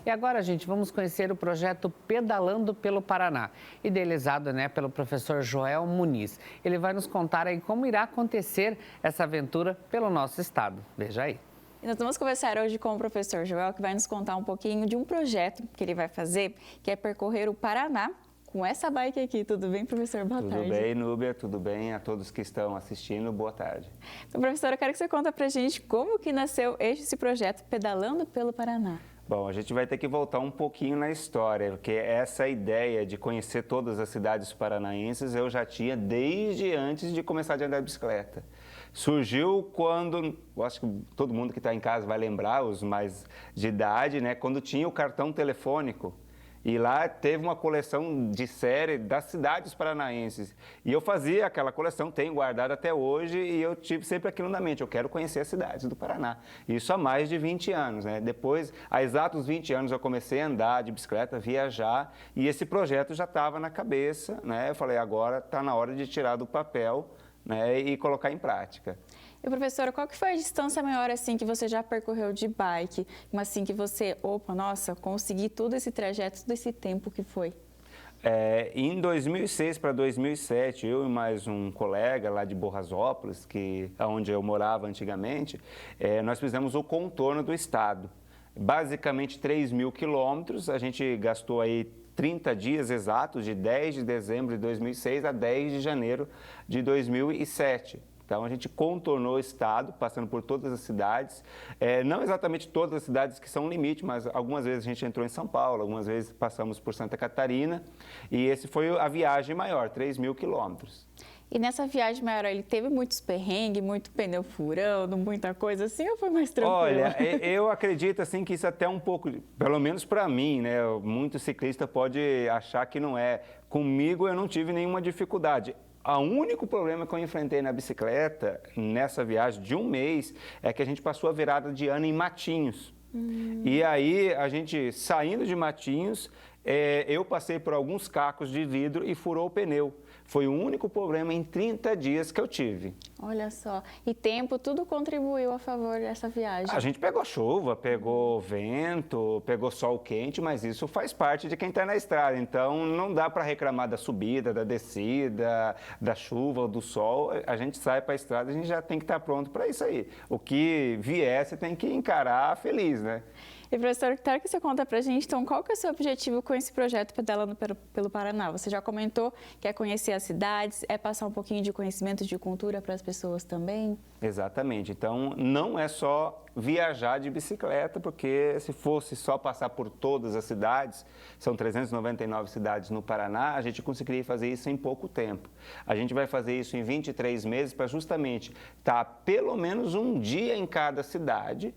E agora, gente, vamos conhecer o projeto Pedalando pelo Paraná, idealizado, pelo professor Joel Muniz. Ele vai nos contar aí como irá acontecer essa aventura pelo nosso estado. Veja aí. E nós vamos conversar hoje com o professor Joel, que vai nos contar um pouquinho de um projeto que ele vai fazer, que é percorrer o Paraná com essa bike aqui. Tudo bem, professor? Boa tarde. Tudo bem, Núbia? Tudo bem? A todos que estão assistindo, boa tarde. Então, professor, eu quero que você conte pra gente como que nasceu esse projeto Pedalando pelo Paraná. Bom, a gente vai ter que voltar um pouquinho na história, porque essa ideia de conhecer todas as cidades paranaenses eu já tinha desde antes de começar a andar de bicicleta. Surgiu quando, eu acho que todo mundo que está em casa vai lembrar, os mais de idade, quando tinha o cartão telefônico. E lá teve uma coleção de série das cidades paranaenses. E eu fazia aquela coleção, tenho guardado até hoje, e eu tive sempre aquilo na mente, eu quero conhecer as cidades do Paraná. Isso há mais de 20 anos, Depois, há exatos 20 anos, eu comecei a andar de bicicleta, viajar, e esse projeto já estava na cabeça, Eu falei, agora está na hora de tirar do papel, e colocar em prática. E, professora, qual que foi a distância maior, assim, que você já percorreu de bike? Mas, assim, que você, nossa, consegui todo esse trajeto, todo esse tempo que foi? Em 2006 para 2007, eu e mais um colega lá de Borrasópolis, onde eu morava antigamente, nós fizemos o contorno do estado. Basicamente 3.000 quilômetros, a gente gastou aí 30 dias exatos, de 10 de dezembro de 2006 a 10 de janeiro de 2007. Então, a gente contornou o estado, passando por todas as cidades, não exatamente todas as cidades que são limite, mas algumas vezes a gente entrou em São Paulo, algumas vezes passamos por Santa Catarina, e esse foi a viagem maior, 3.000 quilômetros. E nessa viagem maior, ele teve muitos perrengues, muito pneu furando, muita coisa assim, ou foi mais tranquilo? Olha, eu acredito assim que isso até um pouco, pelo menos para mim, muito ciclista pode achar que não é. Comigo eu não tive nenhuma dificuldade. O único problema que eu enfrentei na bicicleta, nessa viagem de um mês, é que a gente passou a virada de ano em Matinhos. E aí, a gente saindo de Matinhos, eu passei por alguns cacos de vidro e furou o pneu. Foi o único problema em 30 dias que eu tive. Olha só, e tempo, tudo contribuiu a favor dessa viagem? A gente pegou chuva, pegou vento, pegou sol quente, mas isso faz parte de quem está na estrada. Então, não dá para reclamar da subida, da descida, da chuva ou do sol. A gente sai para a estrada, a gente já tem que estar pronto para isso aí. O que vier, você tem que encarar feliz, E, professor, quero que você conta pra gente, então, qual que é o seu objetivo com esse projeto Pedalando pelo Paraná? Você já comentou que é conhecer as cidades, é passar um pouquinho de conhecimento de cultura para as pessoas também? Exatamente. Então, não é só viajar de bicicleta, porque se fosse só passar por todas as cidades, são 399 cidades no Paraná, a gente conseguiria fazer isso em pouco tempo. A gente vai fazer isso em 23 meses para justamente estar pelo menos um dia em cada cidade,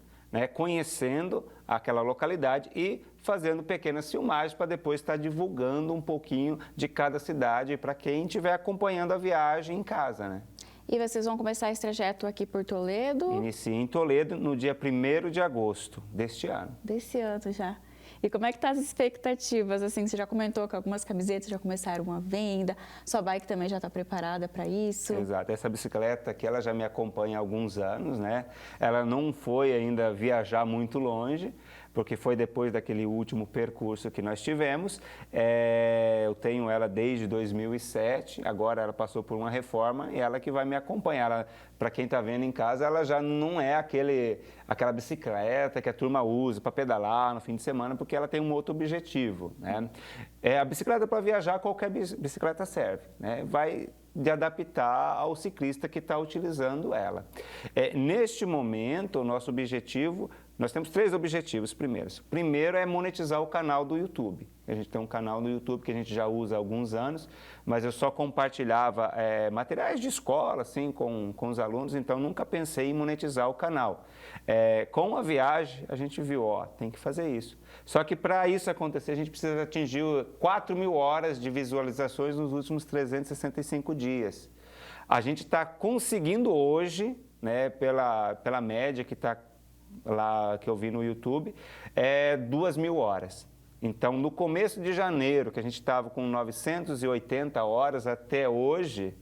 conhecendo aquela localidade e fazendo pequenas filmagens para depois estar divulgando um pouquinho de cada cidade para quem estiver acompanhando a viagem em casa, E vocês vão começar esse trajeto aqui por Toledo? Inicia em Toledo no dia 1º de agosto deste ano. Desse ano já. E como é que tá as expectativas? Assim, você já comentou que algumas camisetas já começaram a venda, sua bike também já está preparada para isso? Exato. Essa bicicleta aqui, ela já me acompanha há alguns anos, Ela não foi ainda viajar muito longe, porque foi depois daquele último percurso que nós tivemos. Eu tenho ela desde 2007, agora ela passou por uma reforma e ela que vai me acompanhar. Para quem está vendo em casa, ela já não é aquela bicicleta que a turma usa para pedalar no fim de semana, porque ela tem um outro objetivo, A bicicleta para viajar, qualquer bicicleta serve, Vai de adaptar ao ciclista que está utilizando ela. Neste momento, o nosso objetivo, nós temos 3 objetivos primeiros. Primeiro é monetizar o canal do YouTube. A gente tem um canal no YouTube que a gente já usa há alguns anos, mas eu só compartilhava materiais de escola, assim, com os alunos, então nunca pensei em monetizar o canal. Com a viagem, a gente viu, tem que fazer isso. Só que para isso acontecer, a gente precisa atingir 4.000 horas de visualizações nos últimos 365 dias. A gente está conseguindo hoje, pela média que está lá, que eu vi no YouTube, 2.000 horas. Então, no começo de janeiro, que a gente estava com 980 horas, até hoje,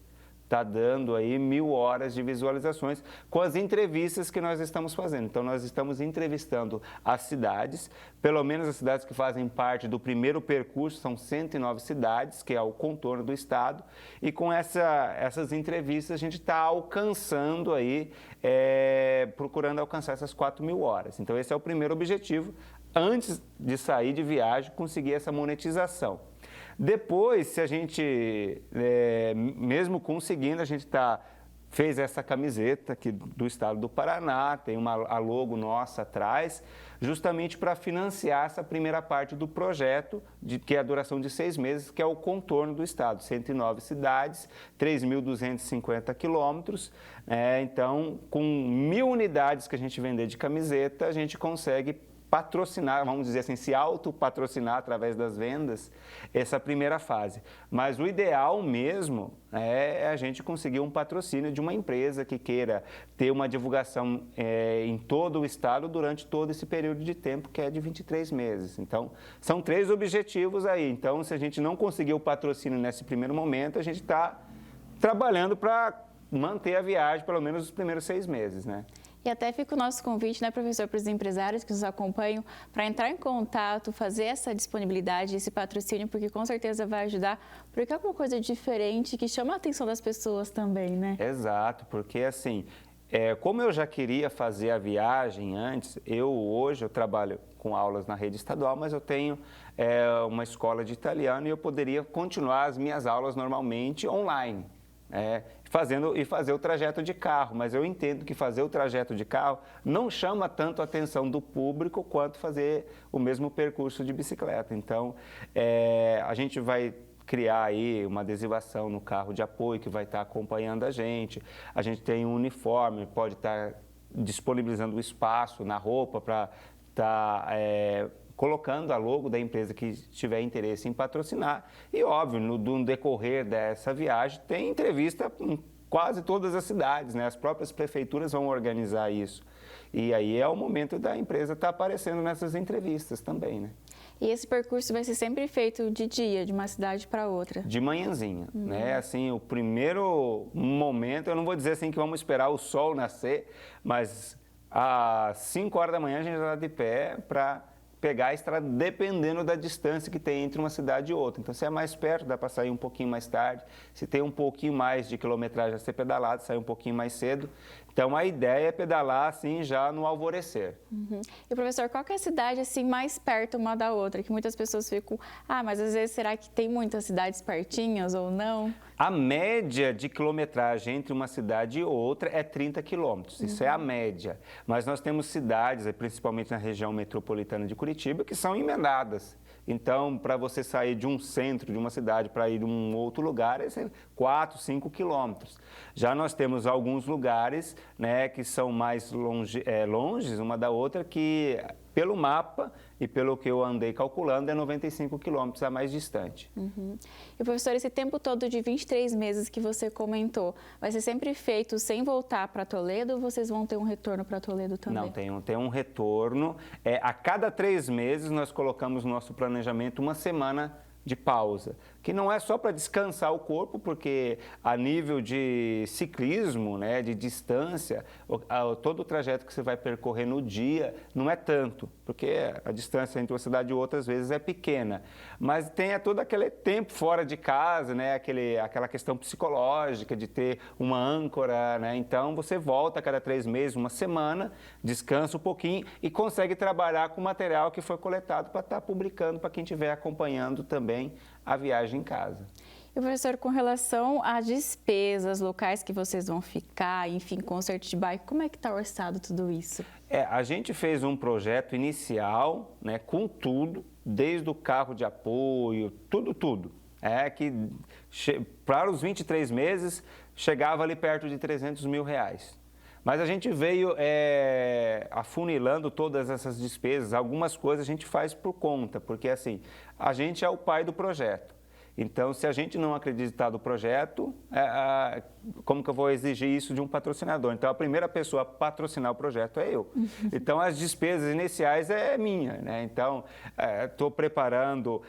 está dando aí 1.000 horas de visualizações com as entrevistas que nós estamos fazendo. Então, nós estamos entrevistando as cidades, pelo menos as cidades que fazem parte do primeiro percurso, são 109 cidades, que é o contorno do estado, e com essas entrevistas a gente está alcançando aí, procurando alcançar essas 4.000 horas. Então, esse é o primeiro objetivo, antes de sair de viagem, conseguir essa monetização. Depois, se a gente, mesmo conseguindo, a gente fez essa camiseta aqui do estado do Paraná, tem a logo nossa atrás, justamente para financiar essa primeira parte do projeto, que é a duração de 6 meses, que é o contorno do estado, 109 cidades, 3.250 quilômetros. Então, com 1.000 unidades que a gente vender de camiseta, a gente consegue patrocinar, vamos dizer assim, se autopatrocinar através das vendas, essa primeira fase. Mas o ideal mesmo é a gente conseguir um patrocínio de uma empresa que queira ter uma divulgação em todo o estado durante todo esse período de tempo, que é de 23 meses. Então, são 3 objetivos aí. Então, se a gente não conseguir o patrocínio nesse primeiro momento, a gente está trabalhando para manter a viagem pelo menos os primeiros 6 meses, né? E até fica o nosso convite, né, professor, para os empresários que nos acompanham, para entrar em contato, fazer essa disponibilidade, esse patrocínio, porque com certeza vai ajudar, porque é uma coisa diferente que chama a atenção das pessoas também, né? Exato, porque assim, como eu já queria fazer a viagem antes, hoje eu trabalho com aulas na rede estadual, mas eu tenho uma escola de italiano e eu poderia continuar as minhas aulas normalmente online. Fazer o trajeto de carro, mas eu entendo que fazer o trajeto de carro não chama tanto a atenção do público quanto fazer o mesmo percurso de bicicleta. Então, a gente vai criar aí uma adesivação no carro de apoio que vai estar acompanhando a gente tem um uniforme, pode estar disponibilizando o espaço na roupa para estar colocando a logo da empresa que tiver interesse em patrocinar. E, óbvio, no decorrer dessa viagem, tem entrevista em quase todas as cidades, né? As próprias prefeituras vão organizar isso. E aí é o momento da empresa estar aparecendo nessas entrevistas também, né? E esse percurso vai ser sempre feito de dia, de uma cidade para outra? De manhãzinha, né? Assim, o primeiro momento, eu não vou dizer assim que vamos esperar o sol nascer, mas às 5 horas da manhã a gente já está de pé para pegar a estrada, dependendo da distância que tem entre uma cidade e outra. Então, se é mais perto, dá para sair um pouquinho mais tarde. Se tem um pouquinho mais de quilometragem a ser pedalado, sair um pouquinho mais cedo. Então, a ideia é pedalar, assim, já no alvorecer. E, professor, qual que é a cidade, assim, mais perto uma da outra? Que muitas pessoas ficam, mas às vezes, será que tem muitas cidades pertinhas ou não? A média de quilometragem entre uma cidade e outra é 30 quilômetros. Isso é a média. Mas nós temos cidades, principalmente na região metropolitana de Curitiba, que são emendadas. Então, para você sair de um centro de uma cidade para ir a um outro lugar, é 4, 5 quilômetros. Já nós temos alguns lugares, né, que são mais longes uma da outra, que pelo mapa e pelo que eu andei calculando, é 95 quilômetros a mais distante. E, professor, esse tempo todo de 23 meses que você comentou, vai ser sempre feito sem voltar para Toledo ou vocês vão ter um retorno para Toledo também? Não, tem um retorno. A cada 3 meses nós colocamos no nosso planejamento uma semana de pausa, que não é só para descansar o corpo, porque a nível de ciclismo, né, de distância, todo o trajeto que você vai percorrer no dia não é tanto, porque a distância entre uma cidade e outra às vezes é pequena, mas tem todo aquele tempo fora de casa, né, aquela questão psicológica de ter uma âncora, né, então você volta a cada 3 meses, uma semana, descansa um pouquinho e consegue trabalhar com o material que foi coletado para estar publicando para quem estiver acompanhando também a viagem em casa. E, professor, com relação às despesas, locais que vocês vão ficar, enfim, concerto de bike, como é que está orçado tudo isso? A gente fez um projeto inicial, né, com tudo, desde o carro de apoio, tudo. Que para os 23 meses chegava ali perto de R$300 mil. Mas a gente veio afunilando todas essas despesas. Algumas coisas a gente faz por conta, porque assim, a gente é o pai do projeto. Então, se a gente não acreditar no projeto, como que eu vou exigir isso de um patrocinador? Então, a primeira pessoa a patrocinar o projeto é eu. Então, as despesas iniciais é minha, né? Então, estou preparando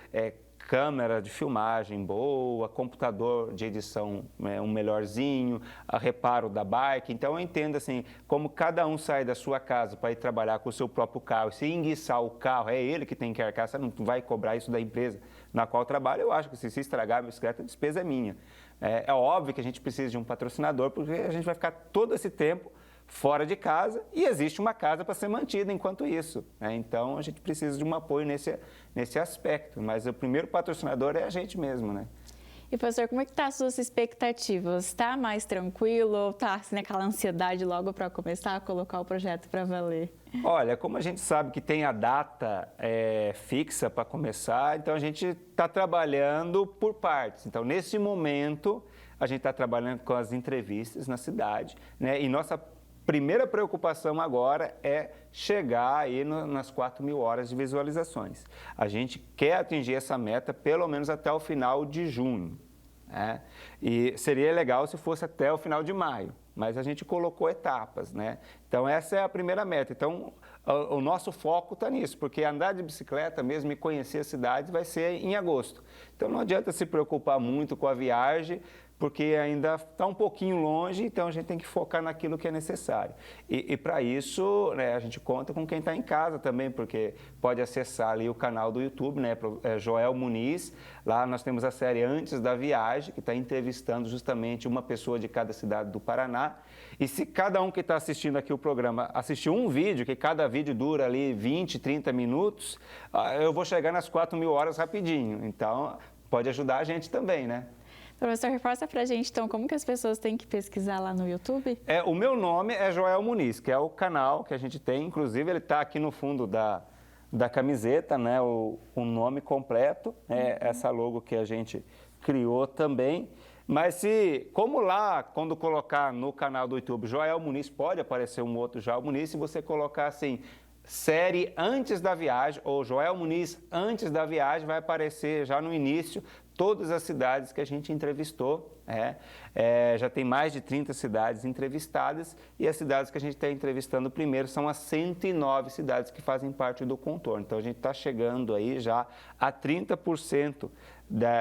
câmera de filmagem boa, computador de edição um melhorzinho, reparo da bike. Então, eu entendo assim, como cada um sai da sua casa para ir trabalhar com o seu próprio carro, se enguiçar o carro, é ele que tem que arcar, você não vai cobrar isso da empresa na qual trabalho. Eu acho que se estragar a bicicleta, a despesa é minha. É óbvio que a gente precisa de um patrocinador, porque a gente vai ficar todo esse tempo fora de casa e existe uma casa para ser mantida enquanto isso, né? Então, a gente precisa de um apoio nesse aspecto, mas o primeiro patrocinador é a gente mesmo, né? E, professor, como é que estão as suas expectativas? Está mais tranquilo ou está assim, naquela ansiedade logo para começar a colocar o projeto para valer? Olha, como a gente sabe que tem a data fixa para começar, então a gente está trabalhando por partes. Então, nesse momento, a gente está trabalhando com as entrevistas na cidade, né? E nossa primeira preocupação agora é chegar aí nas 4.000 horas de visualizações. A gente quer atingir essa meta pelo menos até o final de junho, né? E seria legal se fosse até o final de maio, mas a gente colocou etapas, né? Então, essa é a primeira meta. Então, o nosso foco está nisso, porque andar de bicicleta mesmo e conhecer as cidades vai ser em agosto. Então, não adianta se preocupar muito com a viagem, porque ainda está um pouquinho longe, então a gente tem que focar naquilo que é necessário. E para isso, né, a gente conta com quem está em casa também, porque pode acessar ali o canal do YouTube, né, Joel Muniz. Lá nós temos a série Antes da Viagem, que está entrevistando justamente uma pessoa de cada cidade do Paraná. E se cada um que está assistindo aqui o programa assistir um vídeo, que cada vídeo dura ali 20, 30 minutos, eu vou chegar nas 4.000 horas rapidinho. Então, pode ajudar a gente também, né? Professor, reforça para a gente, então, como que as pessoas têm que pesquisar lá no YouTube? O meu nome é Joel Muniz, que é o canal que a gente tem. Inclusive, ele está aqui no fundo da camiseta, né? O nome completo, essa logo que a gente criou também. Mas como lá, quando colocar no canal do YouTube Joel Muniz, pode aparecer um outro Joel Muniz, se você colocar assim, série Antes da Viagem, ou Joel Muniz Antes da Viagem, vai aparecer já no início todas as cidades que a gente entrevistou. Já tem mais de 30 cidades entrevistadas, e as cidades que a gente está entrevistando primeiro são as 109 cidades que fazem parte do contorno. Então, a gente está chegando aí já a 30%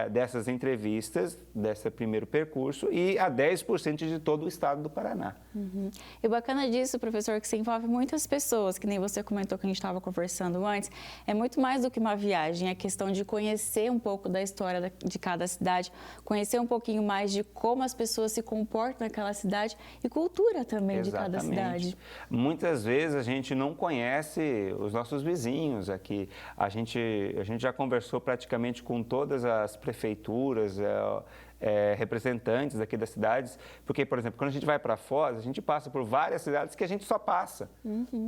dessas entrevistas, desse primeiro percurso, e a 10% de todo o estado do Paraná. E o bacana disso, professor, que se envolve muitas pessoas, que nem você comentou que a gente estava conversando antes, é muito mais do que uma viagem, é questão de conhecer um pouco da história de cada cidade, conhecer um pouquinho mais de como as pessoas se comportam naquela cidade e cultura também. Exatamente. De cada cidade. Muitas vezes a gente não conhece os nossos vizinhos aqui. A gente já conversou praticamente com todas as prefeituras, representantes aqui das cidades, porque, por exemplo, quando a gente vai para Foz, a gente passa por várias cidades que a gente só passa.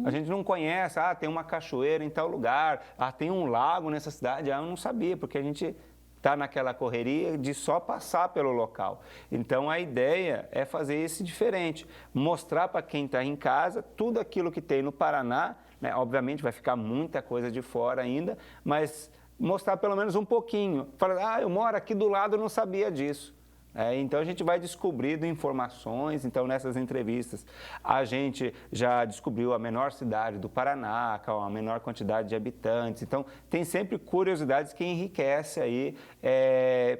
A gente não conhece, tem uma cachoeira em tal lugar, tem um lago nessa cidade, eu não sabia, porque a gente está naquela correria de só passar pelo local. Então, a ideia é fazer isso diferente, mostrar para quem está em casa tudo aquilo que tem no Paraná, né? Obviamente vai ficar muita coisa de fora ainda, mas mostrar pelo menos um pouquinho. Falar, eu moro aqui do lado, eu não sabia disso. Então, a gente vai descobrindo informações. Então, nessas entrevistas, a gente já descobriu a menor cidade do Paraná, com a menor quantidade de habitantes. Então, tem sempre curiosidades que enriquece aí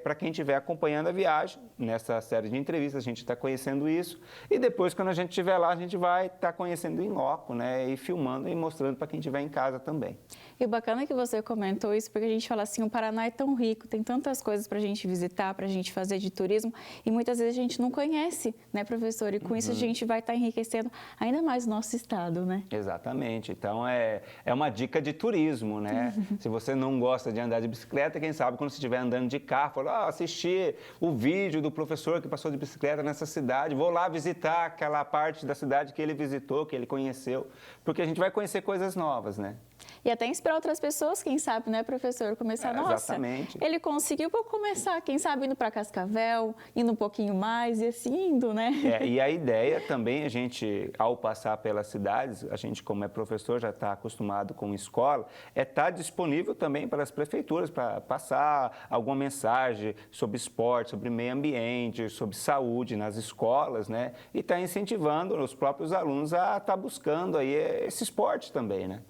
para quem estiver acompanhando a viagem. Nessa série de entrevistas, a gente está conhecendo isso. E depois, quando a gente estiver lá, a gente vai estar conhecendo em loco, né? E filmando e mostrando para quem estiver em casa também. E o bacana é que você comentou isso, porque a gente fala assim, o Paraná é tão rico, tem tantas coisas para a gente visitar, para a gente fazer de turismo, e muitas vezes a gente não conhece, né, professor? E com isso a gente vai estar enriquecendo ainda mais o nosso estado, né? Exatamente. Então, é uma dica de turismo, né? Se você não gosta de andar de bicicleta, quem sabe quando você estiver andando de carro, fala, assisti o vídeo do professor que passou de bicicleta nessa cidade, vou lá visitar aquela parte da cidade que ele visitou, que ele conheceu, porque a gente vai conhecer coisas novas, né? E até inspirar outras pessoas, quem sabe, né, professor? Começar, nossa, exatamente. Ele conseguiu, vou começar, quem sabe, indo para Cascavel, indo um pouquinho mais e assim indo, né? E a ideia também, a gente, ao passar pelas cidades, a gente, como é professor, já está acostumado com escola, estar disponível também para as prefeituras, para passar alguma mensagem sobre esporte, sobre meio ambiente, sobre saúde nas escolas, né? E estar incentivando os próprios alunos a estar buscando aí esse esporte também, né?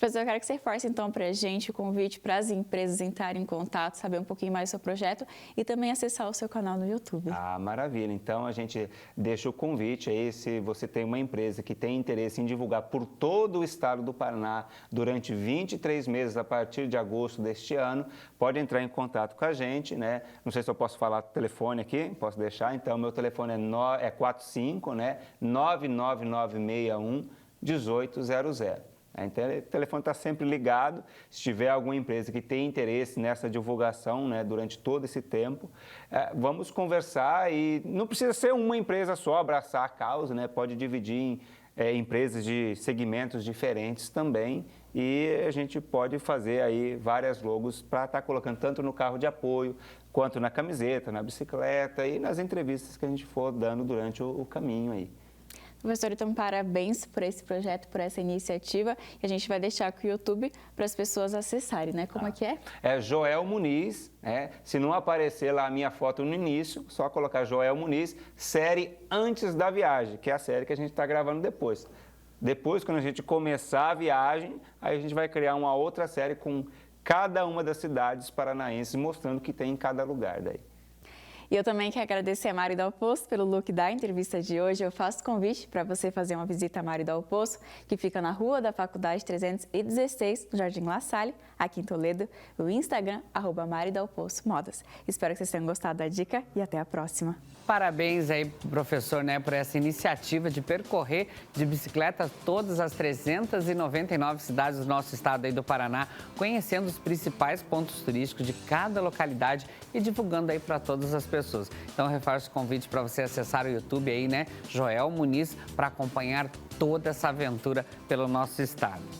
Professor, eu quero que você reforce então para a gente o convite para as empresas entrarem em contato, saber um pouquinho mais do seu projeto e também acessar o seu canal no YouTube. Ah, maravilha. Então, a gente deixa o convite aí, se você tem uma empresa que tem interesse em divulgar por todo o estado do Paraná durante 23 meses a partir de agosto deste ano, pode entrar em contato com a gente, né? Não sei se eu posso falar o telefone aqui, posso deixar. Então, meu telefone é 45, né? 99961 1800. Então, o telefone está sempre ligado. Se tiver alguma empresa que tem interesse nessa divulgação, né, durante todo esse tempo, vamos conversar e não precisa ser uma empresa só abraçar a causa, né? Pode dividir em empresas de segmentos diferentes também e a gente pode fazer aí várias logos para estar colocando tanto no carro de apoio, quanto na camiseta, na bicicleta e nas entrevistas que a gente for dando durante o caminho aí. Professor, então parabéns por esse projeto, por essa iniciativa. E a gente vai deixar aqui o YouTube para as pessoas acessarem, né? Como é que é? É Joel Muniz, né? Se não aparecer lá a minha foto no início, só colocar Joel Muniz, série Antes da Viagem, que é a série que a gente está gravando depois. Depois, quando a gente começar a viagem, aí a gente vai criar uma outra série com cada uma das cidades paranaenses, mostrando o que tem em cada lugar daí. E eu também quero agradecer a Mário Dal Poço pelo look da entrevista de hoje. Eu faço convite para você fazer uma visita a Mário Dal Poço, que fica na Rua da Faculdade 316, no Jardim La Salle, aqui em Toledo. O Instagram, @MarioDalPoçoModas. Espero que vocês tenham gostado da dica e até a próxima. Parabéns aí, professor, né, por essa iniciativa de percorrer de bicicleta todas as 399 cidades do nosso estado aí do Paraná, conhecendo os principais pontos turísticos de cada localidade e divulgando aí para todas as pessoas. Então, reforço o convite para você acessar o YouTube aí, né, Joel Muniz, para acompanhar toda essa aventura pelo nosso estado.